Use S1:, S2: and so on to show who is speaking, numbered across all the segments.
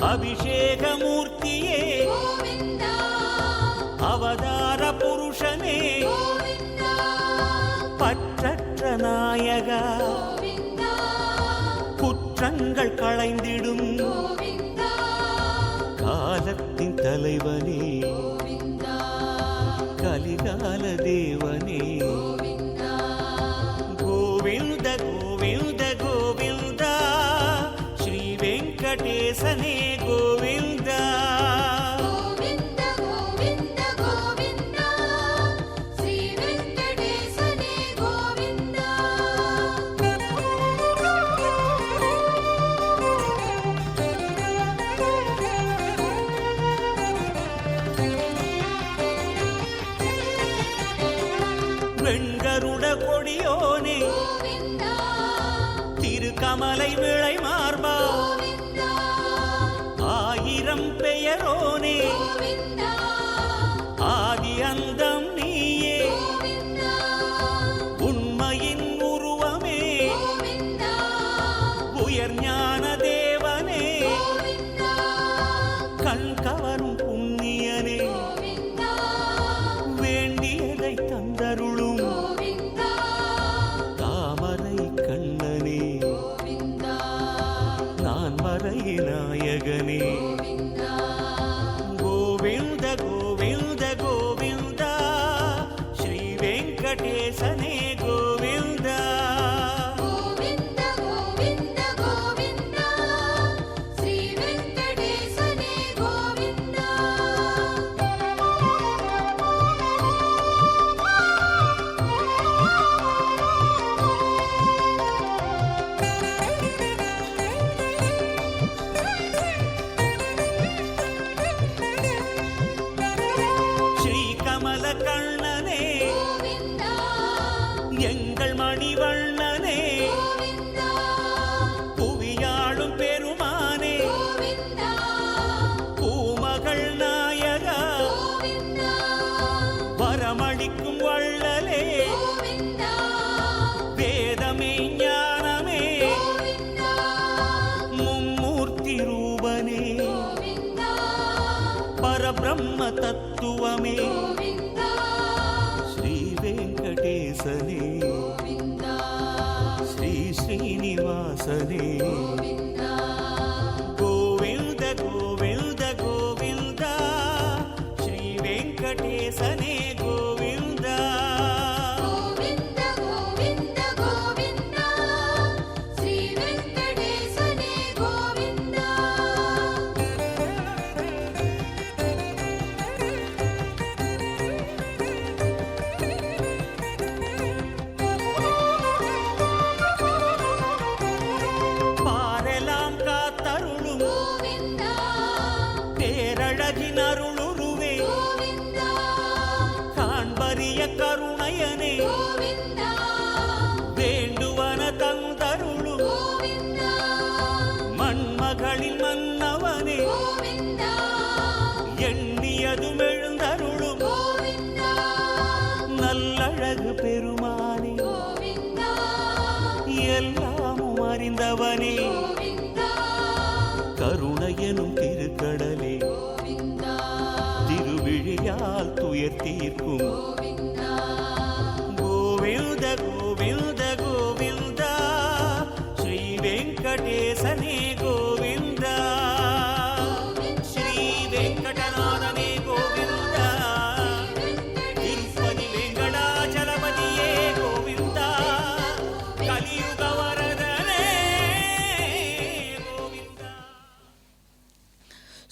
S1: அபிஷேக மூர்த்தியே அவதார புருஷனே பற்றற்ற நாயகா குற்றங்கள் களைந்திடும் காலத்தின் தலைவனே கலிகால தேவனே கோவிந்த கோவிந்த கோவிந்த ஸ்ரீ வெங்கடேசனே கோவிந்த வெண்கருட கொடியோனே திருக்கமலை விளை மார்பா ஆயிரம் பெயரோனே ஆதி அந்தம் நீயே உண்மையின் உருவமே உயர் ஞான தேவனே கண் கவரும் புண்ணியனே வேண்டியதை தந்தருளும் தாமரை கண்ணனே நான் மறை நாயகனே கோவிந்த கோவிந்த கோவிந்த ஸ்ரீ வெங்கடேசனே கோவிந்த கண்ணனே எங்கள் மணிவண்ணனே புவியாளும் பெருமானே பூமகள் நாயகா வரமளிக்கும் வள்ளலே வேதமே ஞானமே மும்மூர்த்தி ரூபனே பரபிரம்ம தத்துவமே வெங்கடேசனே ஸ்ரீ ஸ்ரீனிவாசனே கோவிந்த கோவிந்த கோவிந்த ஸ்ரீ வெங்கடேசனே கோவிந்த அருளுருவே காண்பரிய கருணையனே வேண்டுவன தந்தருளு மண்மகளின் மன்னவனே எண்ணியதும் எழுந்தருளும் நல்லழகு பெருமானே எல்லாமும் அறிந்தவனே கருணையனும் திருக்கடலே திருவிழியால் துயர் தீர்க்கும் கோவிந்த கோவிந்த கோவிந்த ஸ்ரீ வெங்கடேசனே கோவிந்த ஸ்ரீ வெங்கடநாதனே கோவிந்த திருப்பதி வெங்கடாச்சலபதியே கோவிந்த கலியுக வரதனே கோவிந்த.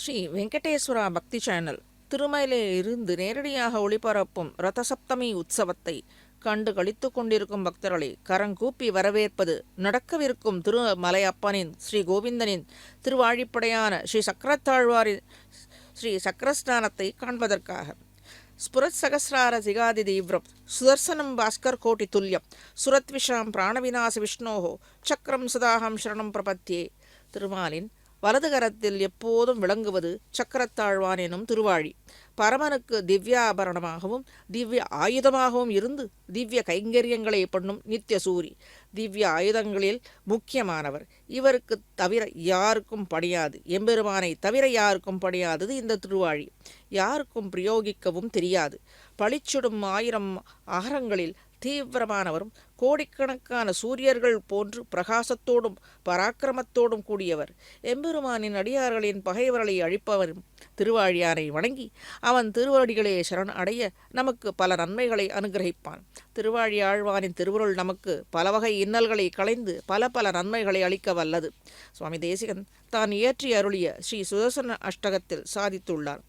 S2: ஸ்ரீ வெங்கடேஸ்வரா பக்தி சேனல் திருமலையில் இருந்து நேரடியாக ஒளிபரப்பும் ரதசப்தமி உற்சவத்தை கண்டு களித்து கொண்டிருக்கும் பக்தர்களை கரங்கூப்பி வரவேற்பது நடக்கவிருக்கும் திருமலையப்பனின் ஸ்ரீ கோவிந்தனின் திருவாழிப்படையான ஸ்ரீ சக்கரத்தாழ்வாரின் ஸ்ரீ சக்கரஸ்நானத்தை காண்பதற்காக. ஸ்புரத் சகசிரார சிகாதி தீவிரம் சுதர்சனம் பாஸ்கர் கோட்டி துல்லியம் சுரத்விஷாம் பிராணவிநாச விஷ்ணோஹோ சக்கரம் சதாகம் சரணம் பிரபத்தியே. திருமாலின் வலது கரத்தில் எப்போதும் விளங்குவது சக்கரத்தாழ்வான் எனும் திருவாழி. பரமனுக்கு திவ்யாபரணமாகவும் திவ்ய ஆயுதமாகவும் இருந்து திவ்ய கைங்கரியங்களை பண்ணும் நித்திய சூரி. திவ்ய ஆயுதங்களில் முக்கியமானவர். இவருக்கு தவிர யாருக்கும் பணியாது, எம்பெருமானை தவிர யாருக்கும் பணியாதது இந்த திருவாழி. யாருக்கும் பிரயோகிக்கவும் தெரியாது. பளிச்சுடும் 1000 ஆகரங்களில் தீவிரமானவரும் கோடிக்கணக்கான சூரியர்கள் போன்று பிரகாசத்தோடும் பராக்கிரமத்தோடும் கூடியவர். எம்பெருமானின் அடியார்களின் பகைவர்களை அழிப்பவரும் திருவாழியாரை வணங்கி அவன் திருவடிகளே சரண் அடைய நமக்கு பல நன்மைகளை அனுகிரகிப்பான். திருவாழி ஆழ்வானின் திருவுருள் நமக்கு பல வகை இன்னல்களை களைந்து பல பல நன்மைகளை அளிக்க வல்லது. சுவாமி தேசிகன் தான் இயற்றி அருளிய ஸ்ரீ சுதர்சன அஷ்டகத்தில் சாதித்துள்ளார்.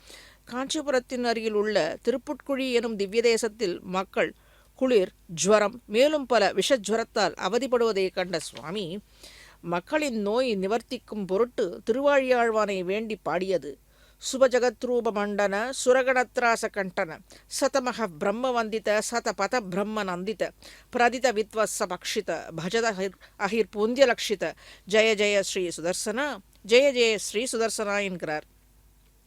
S2: காஞ்சிபுரத்தின் அருகில் உள்ள திருப்புட்குழி எனும் திவ்ய தேசத்தில் மக்கள் குளிர், ஜுவரம், மேலும் பல விஷஜ்வரத்தால் அவதிப்படுவதை கண்ட சுவாமி மக்களின் நோய் நிவர்த்திக்கும் பொருட்டு திருவாழியாழ்வானை வேண்டி பாடியது சுபஜகத்ரூப மண்டன சுரகணத்ராச கண்டன சதமக பிரம்ம வந்தித சத பத பிரம்ம நந்தித பிரதித வித்வச பக்ஷித பஜத அகிர் புந்தியலக்ஷித ஜெய ஜெய ஸ்ரீ சுதர்சனா, ஜெய ஜெய ஸ்ரீ சுதர்சனா என்கிறார்.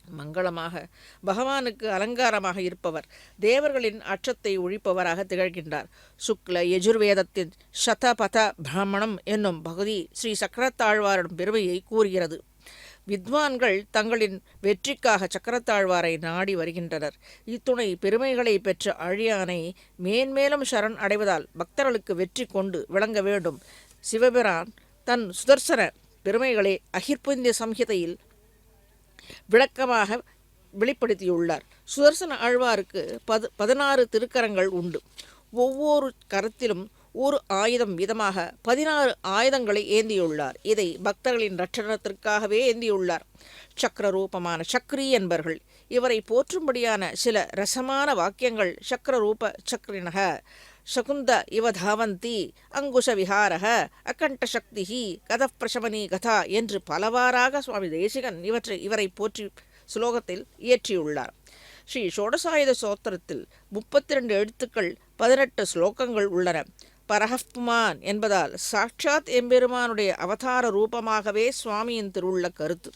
S2: மங்களமாக பகவானுக்கு அலங்காரமாக இருப்பவர், தேவர்களின் அச்சத்தை ஒழிப்பவராக திகழ்கின்றார். சுக்ல யஜுர்வேதத்தின் சதபத பிராமணம் என்னும் பகுதி ஸ்ரீ சக்கரத்தாழ்வாரின் பெருமையை கூறுகிறது. வித்வான்கள் தங்களின் வெற்றிக்காக சக்கரத்தாழ்வாரை நாடி வருகின்றனர். இத்துணை பெருமைகளை பெற்ற அழியானை மேன்மேலும் சரண் அடைவதால் பக்தர்களுக்கு வெற்றி கொண்டு விளங்க வேண்டும். சிவபிரான் தன் சுதர்சன பெருமைகளை அகிர்புந்திய சம்ஹிதையில் விளக்கமாக வெளிப்படுத்தியுள்ளார். சுதர்சன ஆழ்வாருக்கு 16 திருக்கரங்கள் உண்டு. ஒவ்வொரு கரத்திலும் ஒரு ஆயுதம் விதமாக 16 ஆயுதங்களை ஏந்தியுள்ளார். இதை பக்தர்களின் ரட்சணத்திற்காகவே ஏந்தியுள்ளார். சக்கர ரூபமான சக்ரி என்பர்கள். இவரை போற்றும்படியான சில ரசமான வாக்கியங்கள் சக்கர ரூப சக்ரினக சகுந்த இவ தாவந்தி அங்குஷ விஹாரக அகண்ட சக்திஹி கதப்பிரசமனி கதா என்று பலவாறாக சுவாமி தேசிகன் இவரை போற்றி சுலோகத்தில் இயற்றியுள்ளார். ஸ்ரீ ஷோடசாயுத சோத்திரத்தில் 32 எழுத்துக்கள் 18 ஸ்லோகங்கள் உள்ளன. பரஹப்புமான் என்பதால் சாட்சாத் எம்பெருமானுடைய அவதார ரூபமாகவே சுவாமியின் திருவுள்ள கருத்து.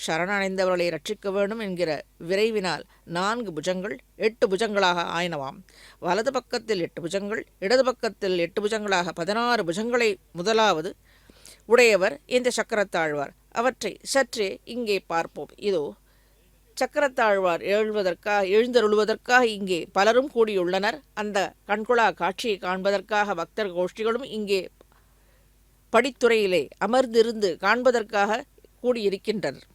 S2: சரணடைந்தவர்களை ரட்சிக்க வேண்டும் என்கிற விரைவினால் 4 புஜங்கள் 8 புஜங்களாக ஆயினவாம். வலது பக்கத்தில் 8 புஜங்கள், இடது பக்கத்தில் 8 புஜங்களாக 16 புஜங்களை முதலாவது உடையவர் இந்த சக்கரத்தாழ்வார். அவற்றை சற்றே இங்கே பார்ப்போம். இதோ சக்கரத்தாழ்வார் எழுந்தருளுவதற்காக இங்கே பலரும் கூடியுள்ளனர். அந்த கண்கொள்ளா காட்சியை காண்பதற்காக பக்தர் கோஷ்டிகளும் இங்கே படித்துறையிலே அமர்ந்திருந்து காண்பதற்காக கூடியிருக்கின்றனர்.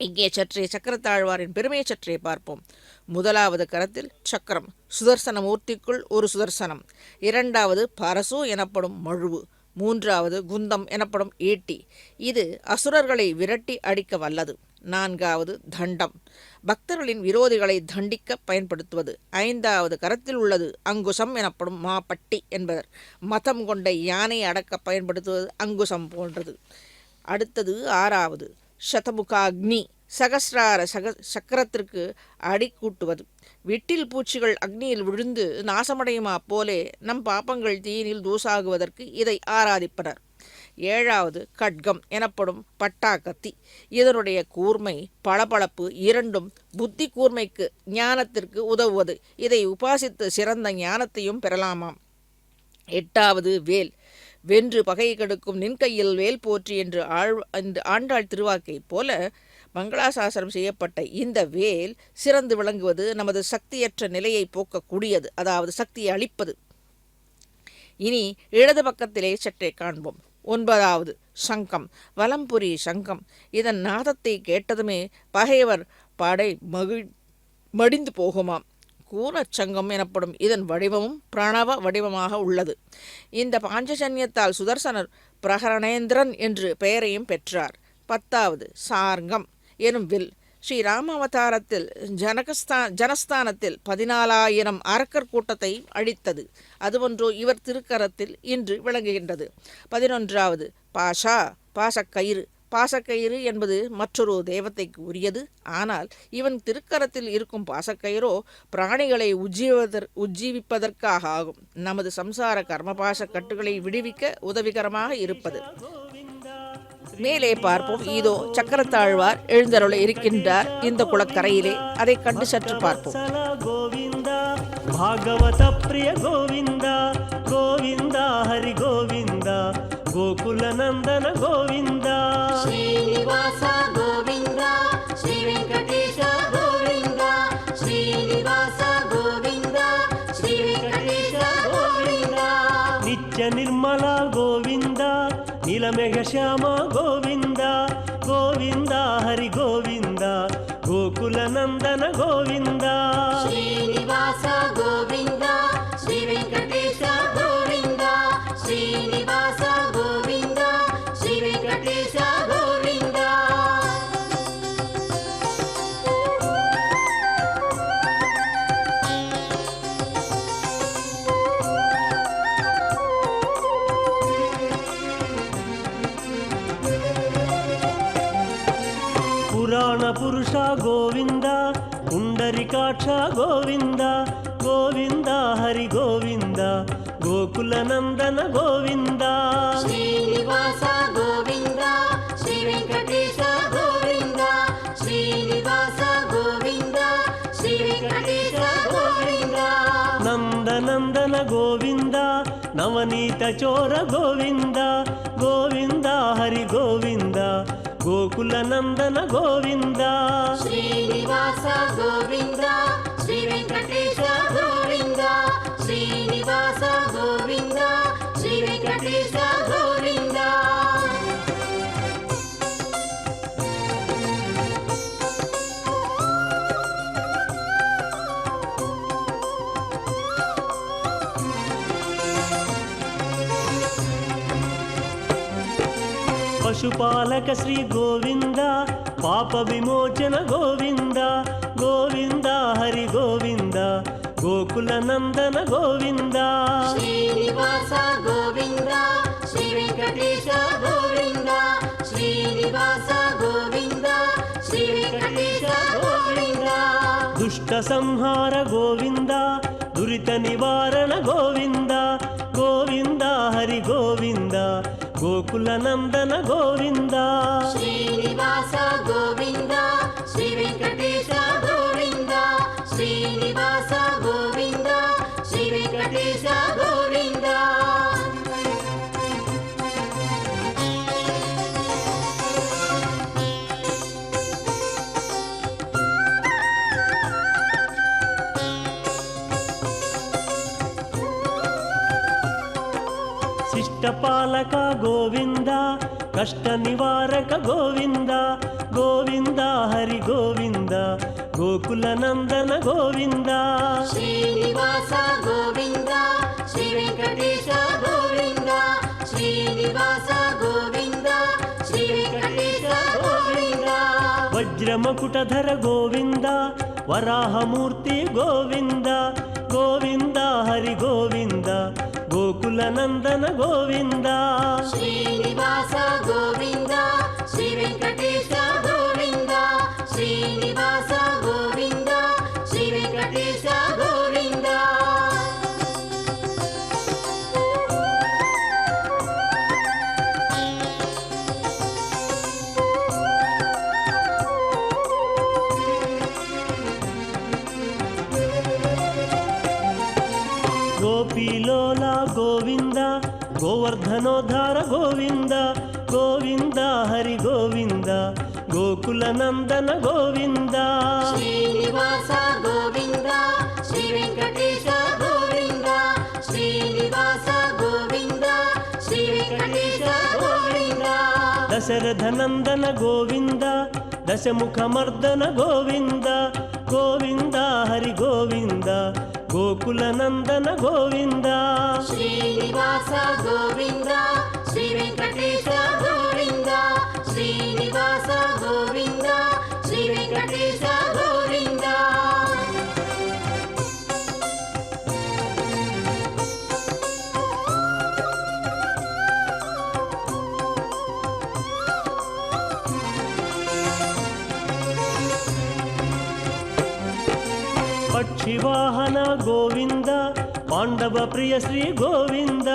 S2: இங்கே சற்றே சக்கரத்தாழ்வாரின் பெருமையை சற்றே பார்ப்போம். முதலாவது கரத்தில் சக்கரம், சுதர்சன மூர்த்திக்குள் ஒரு சுதர்சனம். இரண்டாவது பரசு எனப்படும் மழுவு. மூன்றாவது குந்தம் எனப்படும் ஈட்டி. இது அசுரர்களை விரட்டி அடிக்க வல்லது. நான்காவது தண்டம், பக்தர்களின் விரோதிகளை தண்டிக்க பயன்படுத்துவது. ஐந்தாவது கரத்தில் உள்ளது அங்குசம் எனப்படும் மாப்பட்டி என்பவர். மதம் கொண்ட யானை அடக்க பயன்படுத்துவது அங்குசம் போன்றது. அடுத்தது ஆறாவது சதமுகாக்னி, சகசிரார சக்கரத்திற்கு அடி கூட்டுவது. விட்டில் பூச்சிகள் அக்னியில் விழுந்து நாசமடையுமா போலே நம் பாப்பங்கள் தீயினில் தூசாகுவதற்கு இதை ஆராதிப்பனர். ஏழாவது கட்கம் எனப்படும் பட்டா கத்தி. இதனுடைய கூர்மை பளபளப்பு இரண்டும் புத்தி கூர்மைக்கு ஞானத்திற்கு உதவுவது. இதை உபாசித்து சிறந்த ஞானத்தையும் பெறலாமாம். எட்டாவது வேல், வென்று பகை கெடுக்கும் நின் கையில் வேல் போற்றி என்று ஆண்டாள் திருவாக்கை போல மங்களாசாசனம் செய்யப்பட்ட இந்த வேல் சிறந்து விளங்குவது நமது சக்தியற்ற நிலையை போக்கக்கூடியது, அதாவது சக்தியை அளிப்பது. இனி இடது பக்கத்திலே சற்றே காண்போம். ஒன்பதாவது சங்கம், வலம்புரி சங்கம். இதன் நாதத்தை கேட்டதுமே பகைவர் படை மடிந்து போகுமாம். கூனச்சங்கம் எனப்படும் இதன் வடிவமும் பிரணவ வடிவமாக உள்ளது. இந்த பாஞ்சஜன்யத்தால் சுதர்சனர் பிரகரணேந்திரன் என்று பெயரையும் பெற்றார். பத்தாவது சார்கம் எனும் வில். ஸ்ரீராமாவதாரத்தில் ஜனஸ்தானத்தில் 14,000 அரக்கர் கூட்டத்தை அழித்தது. அதுபோன்றோ இவர் திருக்கரத்தில் இன்று விளங்குகின்றது. 11வது பாசக்கயிறு. பாசக்கயிறு என்பது மற்றொரு தெய்வத்தைக்கு உரியது. ஆனால் இவன் திருக்கரத்தில் இருக்கும் பாசக்கயிறோ பிராணிகளை உஜ்ஜீவிப்பதற்காக ஆகும். நமது சம்சார கர்மபாச கட்டுகளை விடுவிக்க உதவிகரமாக இருப்பது. மேலே பார்ப்போம். இதோ சக்கரத்தாழ்வார் எழுந்தருள இருக்கின்றார் இந்த குளக்கரையிலே. அதை கண்டு சற்று பார்ப்போம்.
S3: ಗೋವಿಂದ ಭಾಗವತ ಪ್ರಿಯ ಗೋವಿಂದ ಗೋವಿಂದ ಹರಿ ಗೋವಿಂದ ಗೋಕುಲ ನಂದನ ಗೋವಿಂದ
S4: ಶ್ರೀನಿವಾಸ ಗೋವಿಂದ ಶ್ರೀ ವೆಂಕಟೇಶ ಗೋವಿಂದ ಶ್ರೀನಿವಾಸ ಗೋವಿಂದ ಶ್ರೀ ವೆಂಕಟೇಶ ಗೋವಿಂದ
S3: ನಿತ್ಯ ನಿರ್ಮಲ ಗೋವಿಂದ ನೀಲಮೇಘ ಶ್ಯಾಮ ಗೋವಿಂದ ಗೋವಿಂದ ಹರಿ ಗೋವಿಂದ ಗೋಕುಲ ನಂದನ ಗೋವಿಂದ
S4: ಶ್ರೀನಿವಾಸ ಗೋವಿಂದ ಶ್ರೀ ವೆಂಕಟೇಶ ಗೋವಿಂದ ಶ್ರೀನಿವಾಸ ಗೋವಿಂದ ಶ್ರೀ ವೆಂಕಟೇಶ ಗೋವಿಂದ
S3: ಪುರಾಣ ಪುರುಷ ಗೋವಿಂದ ಪುಂಡರಿಕಾಕ್ಷ ಗೋವಿಂದ ಗೋವಿಂದ ಹರಿ ಗೋವಿಂದ ಗೋಕುಲ ನಂದನ ಗೋವಿಂದ
S4: ಶ್ರೀನಿವಾಸ ಗೋವಿಂದ ಶ್ರೀ ವೆಂಕಟೇಶ ಗೋವಿಂದ ಶ್ರೀನಿವಾಸ ಗೋವಿಂದ ಶ್ರೀ ವೆಂಕಟೇಶ ಗೋವಿಂದ
S3: ನಂದನಂದನ ಗೋವಿಂದ ನವನೀತ ಚೋರ ಗೋವಿಂದ ಗೋವಿಂದ ಹರಿ ಗೋವಿಂದ ಗೋಕುಲ ನಂದನ ಗೋವಿಂದ
S4: ಶ್ರೀನಿವಾಸ ಗೋವಿಂದ ಶ್ರೀ ವೆಂಕಟೇಶ ಗೋವಿಂದ ಶ್ರೀನಿವಾಸ ಗೋವಿಂದ ಶ್ರೀ ವೆಂಕಟೇಶ ಗೋವಿಂದ
S3: ಪಶುಪಾಲಕ ಶ್ರೀ ಗೋವಿಂದ ಪಾಪ ವಿಮೋಚನ ಗೋವಿಂದ ಗೋವಿಂದ ಹರಿ ಗೋವಿಂದ ಗೋಕುಲ ನಂದನ ಗೋವಿಂದ
S4: ಶ್ರೀನಿವಾಸ ಗೋವಿಂದ ಶ್ರೀ ವೆಂಕಟೇಶ ಗೋವಿಂದ ಶ್ರೀನಿವಾಸ ಗೋವಿಂದ ಶ್ರೀ ವೆಂಕಟೇಶ ಗೋವಿಂದ
S3: ದುಷ್ಟ ಸಂಹಾರ ಗೋವಿಂದ ದುರಿತ ನಿವಾರಣ ಗೋವಿಂದ ಗೋವಿಂದ ಹರಿ ಗೋವಿಂದ ಗೋಕುಲ ನಂದನ ಗೋವಿಂದ
S4: ಶ್ರೀನಿವಾಸ ಗೋವಿಂದ ಶ್ರೀ ವೆಂಕಟೇಶ ಗೋವಿಂದ ಶ್ರೀನಿವಾಸ ಗೋವಿಂದ ಶ್ರೀ ವೆಂಕಟೇಶ ಗೋವಿಂದ
S3: ಶಿಷ್ಟಪಾಲಕ ಗೋವಿಂದ ಕಷ್ಟ ನಿವಾರಕ ಗೋವಿಂದ ಗೋವಿಂದ ಹರಿ ಗೋವಿಂದ ಗೋಕುಲ ನಂದನ ಗೋವಿಂದ
S4: ಶ್ರೀನಿವಾಸ ಗೋವಿಂದ ಶ್ರೀ ವೆಂಕಟೇಶ ಗೋವಿಂದ ಶ್ರೀನಿವಾಸ ಗೋವಿಂದ ಶ್ರೀ ವೆಂಕಟೇಶ ಗೋವಿಂದ
S3: ವಜ್ರ ಮಕುಟಧರ ಗೋವಿಂದ ವರಾಹ ಮೂರ್ತಿ ಗೋವಿಂದ ಗೋವಿಂದ ಹರಿ ಗೋವಿಂದ ಗೋಕುಲ ನಂದನ ಗೋವಿಂದ
S4: ಶ್ರೀನಿವಾಸ ಗೋವಿಂದ ಶ್ರೀ ವೆಂಕಟೇಶ ಗೋವಿಂದ ಶ್ರೀನಿವಾಸ ಗೋವಿಂದ ಶ್ರೀ ವೆಂಕಟೇಶ ಗೋವಿಂದ
S3: ಗೋಪಿಲೋಲ ಗೋವಿಂದ ಗೋವರ್ಧನೋದ್ಧಾರ ಗೋವಿಂದ ಗೋವಿಂದ ಹರಿ ಗೋವಿಂದ ಗೋಕುಲ ನಂದನ ಗೋವಿಂದ
S4: ಶ್ರೀನಿವಾಸ ಗೋವಿಂದ ಶ್ರೀ ವೆಂಕಟೇಶ ಗೋವಿಂದ ಶ್ರೀನಿವಾಸ ಗೋವಿಂದ ಶ್ರೀ ವೆಂಕಟೇಶ ಗೋವಿಂದ
S3: ದಶರಥ ನಂದನ ಗೋವಿಂದ ದಶಮುಖ ಮರ್ದನ ಗೋವಿಂದ ಗೋವಿಂದ ಹರಿ ಗೋವಿಂದ ಗೋಕುಲ ನಂದನ ಗೋವಿಂದ
S4: ಶ್ರೀನಿವಾಸ ಗೋವಿಂದ ಶ್ರೀ ವೆಂಕಟೇಶ ಗೋವಿಂದ ಶ್ರೀನಿವಾಸ ಗೋವಿಂದ ಶ್ರೀ ವೆಂಕಟೇಶ ಗೋವಿಂದ
S3: ಪಕ್ಷಿವಾಹನ ಗೋವಿಂದ ಪಾಂಡವ ಪ್ರಿಯ ಶ್ರೀ ಗೋವಿಂದ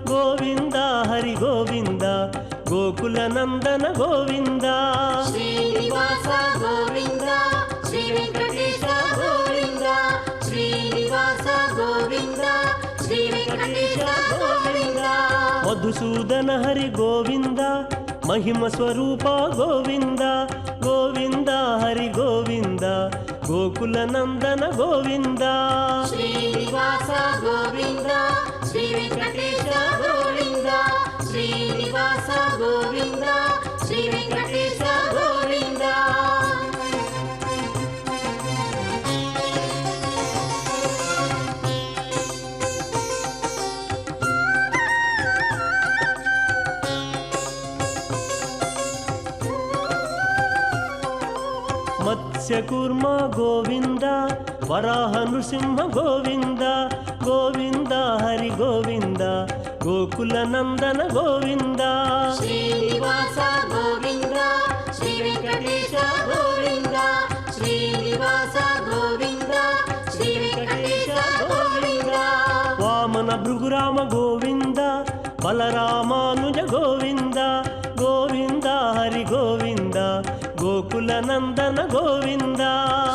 S3: ಗೋವಿಂದ ಹರಿ ಗೋವಿಂದ ಗೋಕುಲ ನಂದನ ಗೋವಿಂದ
S4: ಶ್ರೀನಿವಾಸ ಗೋವಿಂದ ಶ್ರೀ ವೆಂಕಟೇಶ ಗೋವಿಂದ ಶ್ರೀನಿವಾಸ ಗೋವಿಂದ ಶ್ರೀ ವೆಂಕಟೇಶ ಗೋವಿಂದ
S3: ಮಧುಸೂದನ ಹರಿ ಗೋವಿಂದ ಮಹಿಮ ಸ್ವರೂಪ ಗೋವಿಂದ ಗೋವಿಂದ ಹರಿ ಗೋವಿಂದ ಗೋಕುಲ ನಂದನ ಗೋವಿಂದ
S4: ಶ್ರೀನಿವಾಸ ಗೋವಿಂದ ಶ್ರೀ ವೆಂಕಟೇಶ ಗೋವಿಂದ ಶ್ರೀನಿವಾಸ ಗೋವಿಂದ ಶ್ರೀ ವೆಂಕಟೇಶ ಗೋವಿಂದ
S3: ಮತ್ಸ್ಯಕೂರ್ಮ ಗೋವಿಂದ ವರಾಹ ನೃಸಿಂಹ ಗೋವಿಂದ ಗೋವಿಂದ ಹರಿ ಗೋವಿಂದ ಗೋಕುಲ ನಂದನ ಗೋವಿಂದ
S4: ಶ್ರೀನಿವಾಸ ಗೋವಿಂದ ಶ್ರೀ ವೆಂಕಟೇಶ ಗೋವಿಂದ ಶ್ರೀನಿವಾಸ ಗೋವಿಂದ ಶ್ರೀ ವೆಂಕಟೇಶ ಗೋವಿಂದ
S3: ವಾಮನ ಭೃಗುರಾಮ ಗೋವಿಂದ ಬಲರಾಮಾನುಜ ಗೋವಿಂದ ಗೋವಿಂದ ಹರಿ ಗೋವಿಂದ ಗೋಕುಲ ನಂದನ ಗೋವಿಂದ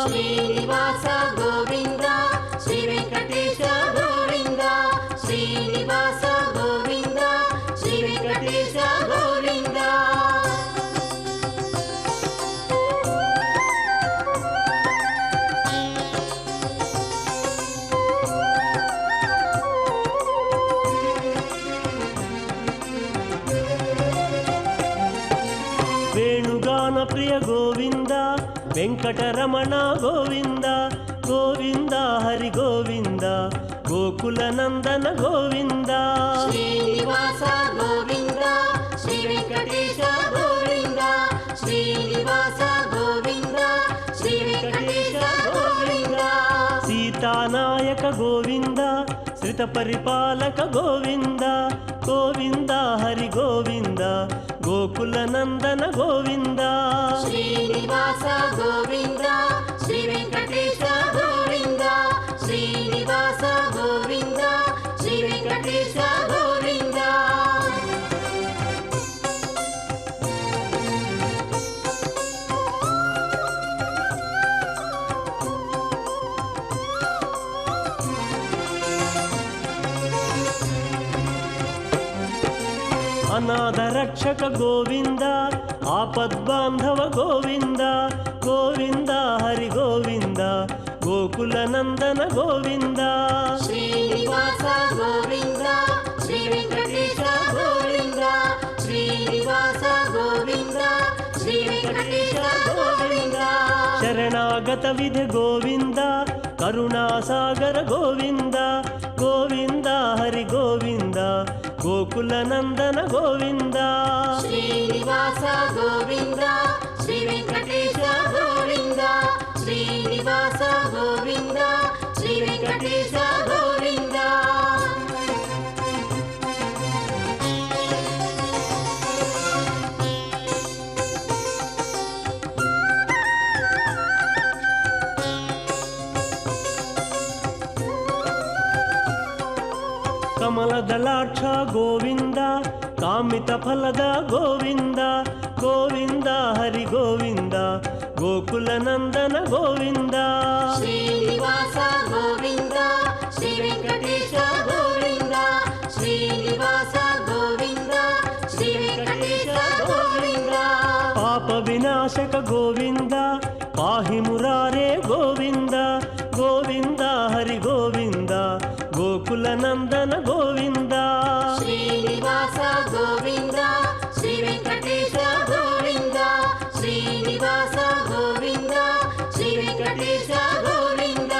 S4: ಶ್ರೀನಿವಾಸ ಗೋವಿಂದ ಶ್ರೀ ವೆಂಕಟೇಶ ಗೋವಿಂದ ಶ್ರೀನಿವಾಸ ಗೋವಿಂದ ಶ್ರೀ ವೆಂಕಟೇಶ ಗೋವಿಂದ
S3: ವೇಣುಗಾನ ಪ್ರಿಯ ಗೋವಿಂದ ವೆಂಕಟರಮಣ ಗೋವಿಂದ ಗೋವಿಂದ ಹರಿ ಗೋವಿಂದ ಗೋಕುಲ ನಂದನ ಗೋವಿಂದ
S4: ಶ್ರೀನಿವಾಸ ಗೋವಿಂದ ಶ್ರೀ ವೆಂಕಟೇಶ ಗೋವಿಂದ ಶ್ರೀನಿವಾಸ ಗೋವಿಂದ ಶ್ರೀ ವೆಂಕಟೇಶ ಗೋವಿಂದ
S3: ಸೀತಾನಾಯಕ ಗೋವಿಂದ ಶ್ರಿತ ಪರಿಪಾಲಕ ಗೋವಿಂದ ಗೋವಿಂದ ಹರಿ ಗೋವಿಂದ ಗೋಕುಲ ನಂದನ ಗೋವಿಂದ
S4: ಶ್ರೀನಿವಾಸ ಗೋವಿಂದ ಶ್ರೀ ವೆಂಕಟೇಶ ಗೋವಿಂದ ಶ್ರೀನಿವಾಸ ಗೋವಿಂದ ಶ್ರೀ ವೆಂಕಟೇಶ ಗೋವಿಂದ
S3: ಅನಾಥ ರಕ್ಷಕ ಗೋವಿಂದ ಆಪದ್ಬಾಂಧವ ಗೋವಿಂದ ಗೋವಿಂದ ಹರಿ ಗೋವಿಂದ ಗೋಕುಲ ನಂದನ ಗೋವಿಂದ
S4: ಶ್ರೀನಿವಾಸ ಗೋವಿಂದ ಶ್ರೀ ವೆಂಕಟೇಶ ಗೋವಿಂದ ಶ್ರೀನಿವಾಸ ಗೋವಿಂದ ಶ್ರೀ ವೆಂಕಟೇಶ ಗೋವಿಂದ
S3: ಶರಣಾಗತ ವಿಧೆ ಗೋವಿಂದ ಕರುಣಾಸಾಗರ ಗೋವಿಂದ ಗೋವಿಂದ ಹರಿ ಗೋವಿಂದ ಗೋಕುಲ ನಂದನ ಗೋವಿಂದ
S4: ಶ್ರೀನಿವಾಸ ಗೋವಿಂದ ಶ್ರೀ ವೆಂಕಟೇಶ ಗೋವಿಂದ ಶ್ರೀನಿವಾಸ ಗೋವಿಂದ ಶ್ರೀ ವೆಂಕಟೇಶ ಗೋವಿಂದ
S3: ಕಮಲದಳಾಕ್ಷ ಗೋವಿಂದ ಕಾಮಿತ ಫಲದ ಗೋವಿಂದ ಗೋವಿಂದ ಹರಿ ಗೋವಿಂದ ಗೋಕುಲ ನಂದನ ಗೋವಿಂದ
S4: ಶ್ರೀನಿವಾಸ ಗೋವಿಂದ ಶ್ರೀ ವೆಂಕಟೇಶ ಗೋವಿಂದ ಶ್ರೀನಿವಾಸ ಗೋವಿಂದ ಶ್ರೀ ವೆಂಕಟೇಶ ಗೋವಿಂದ
S3: ಪಾಪ ವಿನಾಶಕ ಗೋವಿಂದ ಪಾಹಿ ಮುರಾರೇ ಗೋವಿಂದ ಗೋವಿಂದ ಹರಿ ಗೋವಿಂದ ಗೋಕುಲ ನಂದನ ಗೋವಿಂದ
S4: ಶ್ರೀನಿವಾಸ ಗೋವಿಂದ ಶ್ರೀ ವೆಂಕಟೇಶ ಗೋವಿಂದ ಶ್ರೀನಿವಾಸ ಗೋವಿಂದ ಶ್ರೀ ವೆಂಕಟೇಶ ಗೋವಿಂದ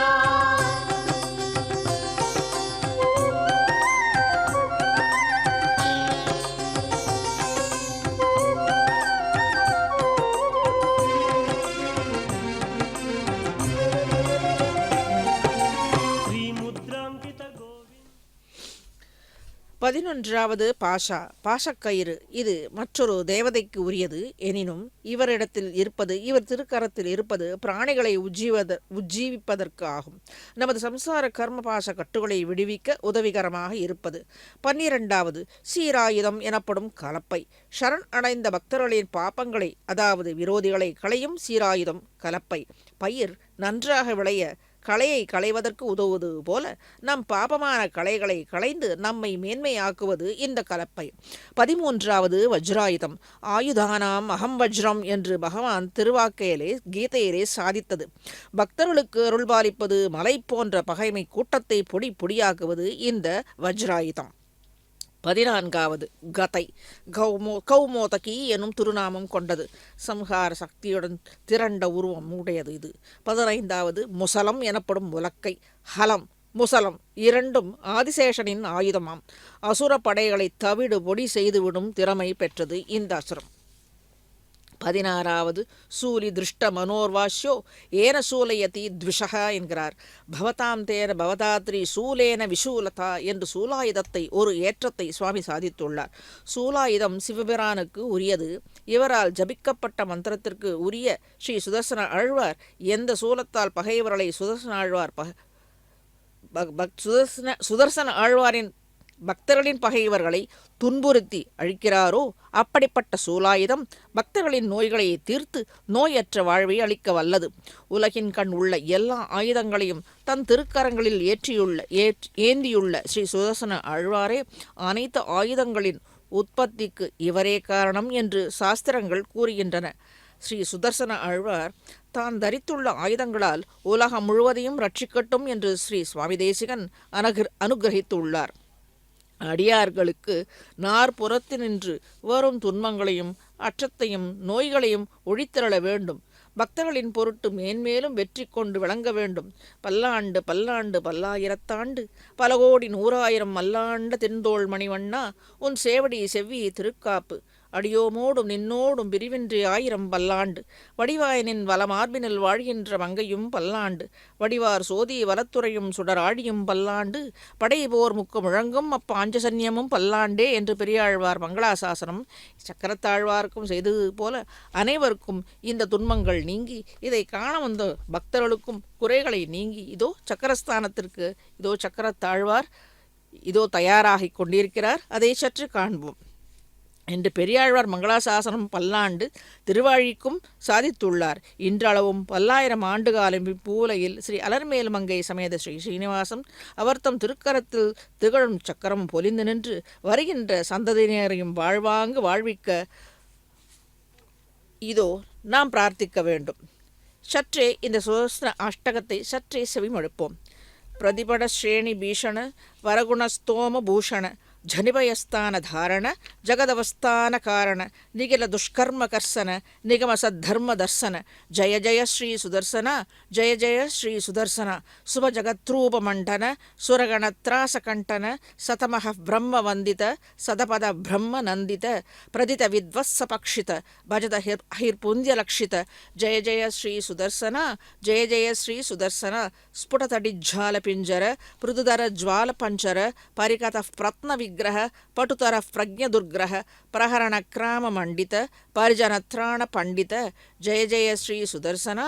S2: 11வது பாஷா, பாசக்கயிறு. இது மற்றொரு தேவதைக்கு உரியது. எனினும் இவரிடத்தில் இருப்பது, இவர் திருக்கரத்தில் இருப்பது பிராணிகளை உஜ்ஜீவிப்பதற்கு ஆகும். நமது சம்சார கர்ம பாச கட்டுகளை விடுவிக்க உதவிகரமாக இருப்பது. 12வது சீராயுதம் எனப்படும் கலப்பை. சரண் அடைந்த பக்தர்களின் பாப்பங்களை, அதாவது விரோதிகளை களையும் சீராயுதம் கலப்பை. பயிர் நன்றாக விளைய களையை களைவதற்கு உதவுவது போல நம் பாபமான களைகளை களைந்து நம்மை மேன்மையாக்குவது இந்த கலப்பை. 13வது வஜ்ராயுதம். ஆயுதானாம் அகம் வஜ்ரம் என்று பகவான் திருவாக்கையிலே கீதையிலே சாதித்தது. பக்தர்களுக்கு அருள்பாலிப்பது, மலை போன்ற பகைமை கூட்டத்தை பொடி பொடியாக்குவது இந்த வஜ்ராயுதம். 14வது கதை. கௌமோதகி எனும் திருநாமம் கொண்டது. சம்ஹார சக்தியுடன் திரண்ட உருவம் உடையது இது. 15வது முசலம் எனப்படும் உலக்கை. ஹலம், முசலம் இரண்டும் ஆதிசேஷனின் ஆயுதமாம். அசுர படைகளை தவிடு பொடி செய்துவிடும் திறமை பெற்றது இந்த அசுரம். 16வது சூலி திருஷ்ட மனோர்வாஷ்யோ ஏன சூலயதி த்விஷக என்கிறார். பவதாம் தேன பவதாத்ரி சூலேன விஷூலதா என்று சூலாயுதத்தை, ஒரு ஏற்றத்தை சுவாமி சாதித்துள்ளார். சூலாயுதம் சிவபிரானுக்கு உரியது. இவரால் ஜபிக்கப்பட்ட மந்திரத்திற்கு உரிய ஸ்ரீ சுதர்சன ஆழ்வார் எந்த சூலத்தால் பகைவர்களை சுதர்சன ஆழ்வாரின் பக்தர்களின் பகைவர்களை துன்புறுத்தி அழிக்கிறாரோ அப்படிப்பட்ட சூலாயுதம் பக்தர்களின் நோய்களை தீர்த்து நோயற்ற வாழ்வை அளிக்க வல்லது. உலகின் கண் உள்ள எல்லா ஆயுதங்களையும் தன் திருக்கரங்களில் ஏந்தியுள்ள ஸ்ரீ சுதர்சன ஆழ்வாரே அனைத்து ஆயுதங்களின் உற்பத்திக்கு இவரே காரணம் என்று சாஸ்திரங்கள் கூறுகின்றன. ஸ்ரீ சுதர்சன ஆழ்வார் தான் தரித்துள்ள ஆயுதங்களால் உலகம் முழுவதையும் ரட்சிக்கட்டும் என்று ஸ்ரீ சுவாமி தேசிகன் அனுகிரகித்துள்ளார். அடியார்களுக்கு நாற்புறத்தினின்று வரும் துன்பங்களையும் அச்சத்தையும் நோய்களையும் ஒழித்திரள வேண்டும். பக்தர்களின் பொருட்டு மேன்மேலும் வெற்றி கொண்டு விளங்க வேண்டும். பல்லாண்டு பல்லாண்டு பல்லாயிரத்தாண்டு பல கோடி 100,000 மல்லாண்ட தென்தோள் மணிவண்ணா உன் சேவடி செவ்வி திருக்காப்பு அடியோமோடும் நின்னோடும் பிரிவின்றி 1000 பல்லாண்டு வடிவாயனின் வலமார்பினில் வாழ்கின்ற மங்கையும் பல்லாண்டு வடிவார் சோதி வலத்துறையும் சுடராழியும் பல்லாண்டு படைபோர் முக்கு முழங்கும் அப்பாஞ்சசன்யமும் பல்லாண்டே என்று பெரியாழ்வார் மங்களாசாசனம் சக்கரத்தாழ்வார்க்கும் செய்தது போல அனைவருக்கும் இந்த துன்பங்கள் நீங்கி இதை காண வந்த பக்தர்களுக்கும் குறைகளை நீங்கி இதோ சக்கரஸ்தானத்திற்கு இதோ சக்கரத்தாழ்வார் இதோ தயாராகிக் கொண்டிருக்கிறார், அதை சற்று காண்போம் என்று பெரியாழ்வார் மங்களாசாசனம் பல்லாண்டு திருவாழிக்கும் சாதித்துள்ளார். இன்றளவும் 1000 ஆண்டு காலம் பூலையில் ஸ்ரீ அலர்மேல் மங்கை சமேத ஸ்ரீ ஸ்ரீனிவாசம் அவர்த்தம் திருக்கரத்தில் திகழும் சக்கரம் பொலிந்து நின்று வருகின்ற சந்ததியினரையும் வாழ்வாங்கு வாழ்விக்க இதோ நாம் பிரார்த்திக்க வேண்டும். சற்றே இந்த சுதர்சன அஷ்டகத்தை சற்றே செவிமடுப்போம். பிரதிபட ஸ்ரேணி பீஷண வரகுணஸ்தோம பூஷண ஜனிபயஸ்தான தாரண ஜகதவஸ்தான காரண நிகில துஷ்கர்ம கர்சன நிகம சத்தர்ம தர்சன ஜய ஜய ஸ்ரீ சுதர்சன ஜய ஜய ஸ்ரீ சுதர்சன சுப ஜகத்ரூப மண்டன சுரகணத்ராச கண்டன சதமஹ பிரம்ம வந்தித சதபத பிரம்ம நந்தித பிரதித வித்வஸ்ஸ பக்ஷித பஜத அஹிர்புஞ்ஜலக்ஷித ஜய ஜய ஸ்ரீ சுதர்சன ஜய ஜய ஸ்ரீ சுதர்சன ஸ்புடதடிஜ்ஜால பிஞ்சர பிருதுதர ஜ்வால பஞ்சர பரிகத பிரத்ன விக்கிரக பட்டுதர பிரஜ்ஞ துர்கிரக பிரஹரண கிராம மண்டித பரிஜனத்ராண பண்டித ஜய ஜய ஸ்ரீ சுதர்சன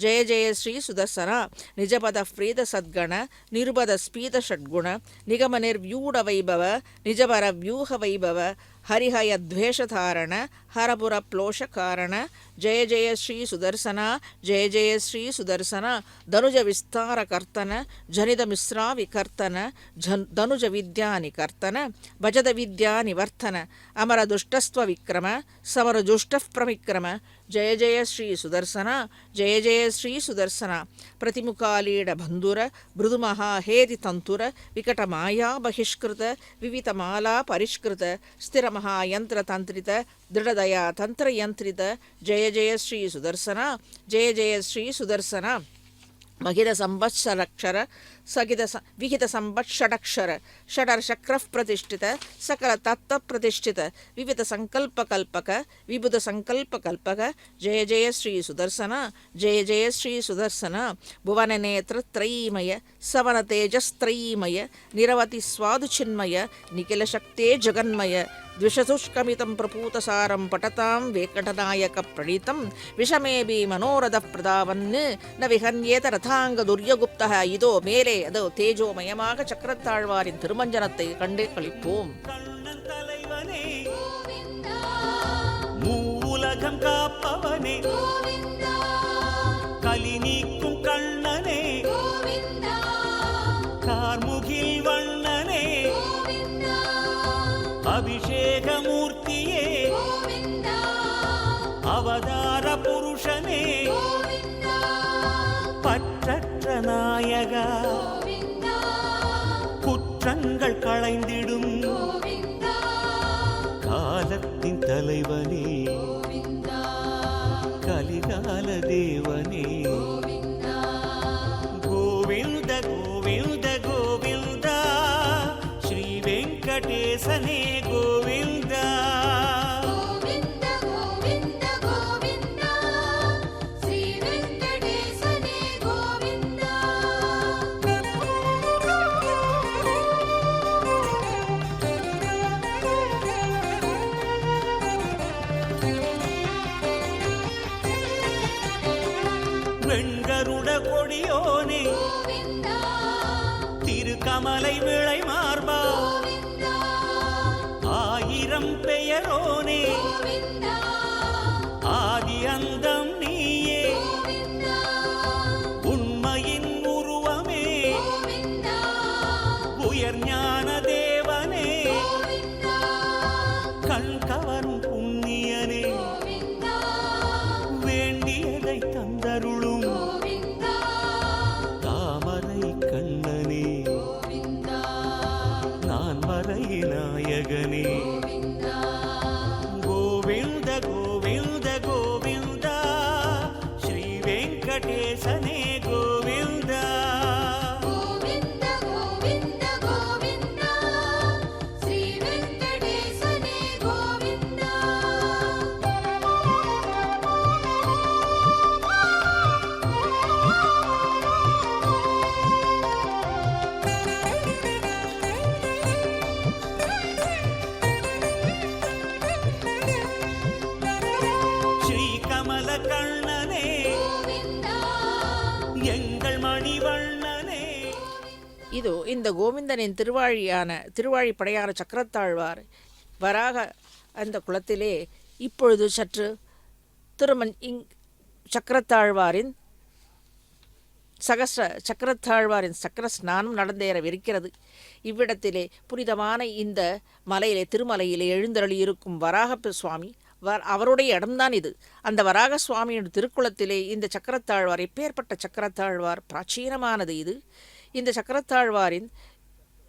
S2: ஜய ஜய ஸ்ரீ சுதர்சன நிஜபத பிரீத சத்கண நிருபத ஸ்பீத ஷட்குண நிகம நிர்வியூட வைபவ நிஜபர வியூக வைபவ ಹರಿಹಯ ದ್ವೇಷಧಾರಣ ಹರಪುರ ಪ್ಲೋಷ ಕಾರಣ ಜಯ ಜಯ ಶ್ರೀ ಸುದರ್ಶನ ಜಯ ಜಯ ಶ್ರೀ ಸುದರ್ಶನ ಧನುಜ ವಿಸ್ತಾರ ಕರ್ತನ ಜನಿದ ಮಿಶ್ರಾ ವಿಕರ್ತನ ಧನುಜ ವಿದ್ಯಾ ನಿಕರ್ತನ ಭಜದ ವಿದ್ಯಾ ನಿವರ್ತನ ಅಮರ ದುಷ್ಟಸ್ತ್ವ ವಿಕ್ರಮ ಸಮರ ದುಷ್ಟ ಪ್ರವಿಕ್ರಮ ಜಯ ಜಯ ಶ್ರೀ ಸುದರ್ಶನ ಜಯ ಜಯ ಶ್ರೀ ಸುದರ್ಶನ ಪ್ರತಿಮುಖಾಲೀಡ ಬಂಧುರ ಮೃದು ಮಹಾಹೇತಿ ತಂತುರ ವಿಕಟ ಮಾಯಾ ಬಹಿಷ್ಕೃತ ವಿವಿತ ಮಾಲಾ ಪರಿಷ್ಕೃತ ಸ್ಥಿರ ಮಹಾಯಂತ್ರ ತಂತ್ರಿತ ದೃಢದಯಾ ತಂತ್ರಯಂತ್ರಿತ ಜಯ ಜಯ ಶ್ರೀ ಸುದರ್ಶನ ಜಯ ಜಯ ಶ್ರೀ ಸುದರ್ಶನ ಮಹಿದ ಸಂವತ್ಸರಕ್ಷರ ವಿಹಿತ ಸಂಬತ್ ಷಡಕ್ಷರ ಷಡರ್ ಶಕ್ರಃ ಪ್ರತಿಷ್ಠಿತ ಸಕಲ ತತ್ವ ಪ್ರತಿಷ್ಠಿತ ವಿವಿಧ ಸಂಕಲ್ಪ ಕಲ್ಪಕ ವಿಬುಧ ಸಂಕಲ್ಪ ಕಲ್ಪಕ ಜಯ ಜಯ ಶ್ರೀ ಸುದರ್ಶನ ಜಯ ಜಯ ಶ್ರೀ ಸುದರ್ಶನ ಭುವನ ನೇತ್ರ ತ್ರಯೀಮಯ ಸವನ ತೇಜಸ್ತ್ರಯೀಮಯ ನಿರವತಿ ಸ್ವಾದು ಚಿನ್ಮಯ ನಿಖಿಲ ಶಕ್ತೇ ಜಗನ್ಮಯ ದ್ವಿಷದುಷ್ಕಮಿತಂ ಪ್ರಪೂತಸಾರಂ ಪಟತಾಂ ವೇಂಕಟನಾಯಕ ಪ್ರಣೀತಂ ವಿಷಮೇಬಿ ಮನೋರಥ ಪ್ರದಾವನ್ ನ ವಿಹನ್ಯೇತ ரதாங்க துர்யகுப்தக இதோ மேலே அதோ தேஜோமயமாக சக்கரத்தாழ்வாரின் திருமஞ்சனத்தை கண்டே கழிப்போம்.
S1: கண்ணன் தலைவனே
S4: கோவிந்தா
S1: மூவுலகம் காப்பவனே
S4: கோவிந்தா
S1: கலி நீக்கும் கண்ணனே
S4: கோவிந்தா
S1: கார்முகில் வண்ணனே
S4: கோவிந்தா
S1: அபிஷேகமூர்த்தியே
S4: கோவிந்தா
S1: அவதார புருஷனே
S4: கோவிந்தா
S1: பற்றற்ற நாயகா
S4: கோவிந்தா
S1: குற்றங்கள் களைந்திடும்
S4: கோவிந்தா
S1: காலத்தின் தலைவனே
S4: கோவிந்தா
S1: கலிகால தேவனே
S4: கோவிந்தா
S1: கோவிந்த கோவிந்த கோவிந்த ஸ்ரீ வெங்கடேசனே கோவிந்த
S4: கோவிந்த கோவிந்த கோவிந்தா ஸ்ரீ வெங்கடேசனே கோவிந்தா
S1: வெண்கருட கொடியோனே
S4: கோவிந்தா
S1: திருக்கமலை விளை மார்பா
S4: கோவிந்தா
S1: ஆயிரம் பெயரோனே
S4: கோவிந்தா
S1: ஆதி அந்தம் நீயே
S4: கோவிந்தா
S1: உண்மையின் உருவமே
S4: கோவிந்தா
S1: உயர் ஞான தேவனே
S4: கோவிந்தா
S1: கண் கவரும் புண்ணியனே
S4: கோவிந்தா
S1: வேண்டியதை தந்தருளும்
S4: கோவிந்தா
S1: தாமரை கண்ணனே
S4: கோவிந்தா
S1: நான் மறை நாயகனே
S4: கோவிந்தா
S1: கோவிந்த கோவிந்த கோவிந்த ஸ்ரீ வெங்கடேசனே கோவிந்த
S4: கோவிந்த கோவிந்த கோவிந்தா ஸ்ரீ வெங்கடேசனே கோவிந்தா
S1: ஸ்ரீ கமல கண்ணனே
S4: கோவிந்தா
S1: எங்கள் மணிவண்ணனே
S2: இது இந்த கோவிந்தனின் திருவாழிப்படையான சக்கரத்தாழ்வார் வராக அந்த குளத்திலே இப்பொழுது சற்று சக்கரத்தாழ்வாரின் சக்கர ஸ்நானம் நடந்தேறவிருக்கிறது. இவ்விடத்திலே புனிதமான இந்த மலையிலே திருமலையிலே எழுந்தருளி இருக்கும் வராக சுவாமி அவருடைய இடம்தான் இது. அந்த வராக சுவாமியின் திருக்குளத்திலே இந்த சக்கரத்தாழ்வார் எப்பேற்பட்ட சக்கரத்தாழ்வார் பிராச்சீனமானது இது. இந்த சக்கரத்தாழ்வாரின்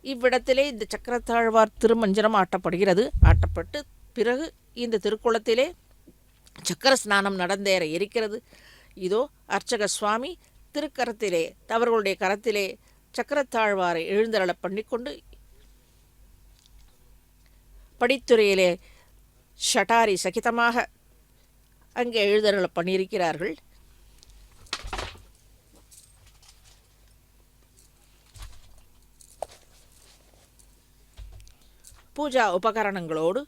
S2: இவ்விடத்திலே இந்த சக்கரத்தாழ்வார் திருமஞ்சனம் ஆட்டப்பட்டு பிறகு இந்த திருக்குளத்திலே சக்கர ஸ்நானம் நடந்தேற இருக்கிறது. இதோ அர்ச்சக சுவாமி திருக்கரத்திலே அவர்களுடைய கரத்திலே சக்கரத்தாழ்வாரை எழுந்தருள பண்ணிக்கொண்டு படித்துறையிலே ஷட்டாரி சகிதமாக அங்கே எழுந்தருள பண்ணியிருக்கிறார்கள். பூஜா உபகரணங்களோடு